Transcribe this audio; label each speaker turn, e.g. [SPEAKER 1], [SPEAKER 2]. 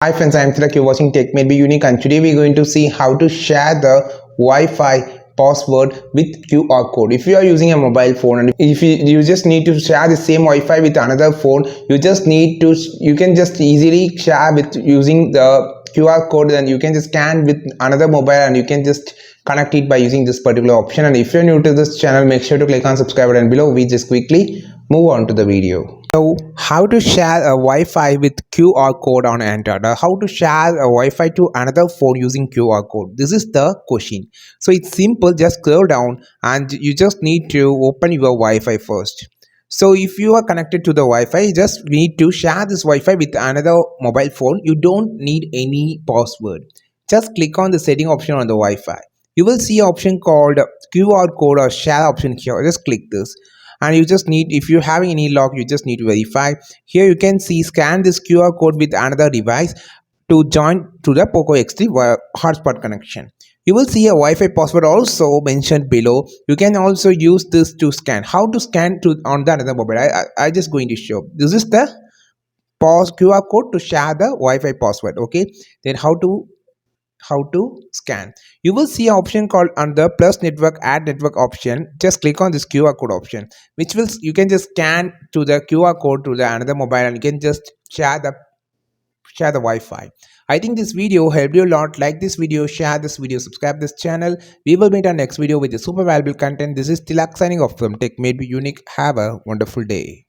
[SPEAKER 1] Hi friends, I am Tilak. You're watching Tech May Be Unique, and today we're going to see how to share the Wi-Fi password with QR code. If you are using a mobile phone and if you just need to share the same Wi-Fi with another phone, you can just easily share with using the QR code. Then you can just scan with another mobile and you can just connect it by using this particular option. And if you're new to this channel, make sure to click on subscribe button below. We just quickly move on to the video. So how to share a Wi-Fi with QR code on Android, or how to share a Wi-Fi to another phone using QR code? This is the question. So it's simple, just scroll down and you just need to open your Wi-Fi first. So if you are connected to the Wi-Fi, you just need to share this Wi-Fi with another mobile phone. You don't need any password. Just click on the setting option on the Wi-Fi. You will see an option called QR code or share option here. Just click this and you just need, if you're having any lock, you just need to verify. Here you can see scan this QR code with another device to join to the Poco X3 hotspot connection. You will see a Wi-Fi password also mentioned below. You can also use this to scan. How to scan to on the another mobile? I just going to show. This is the pause QR code to share the Wi-Fi password. Okay, then how to scan. You will see an option called under plus network add network option. Just click on this QR code option, which will you can just scan to the QR code to the another mobile and you can just share the Wi-Fi. I think this video helped you a lot. Like this video, share this video, subscribe this channel. We will meet our next video with the super valuable content. This is Tilak signing off from Tech Made Be Unique. Have a wonderful day.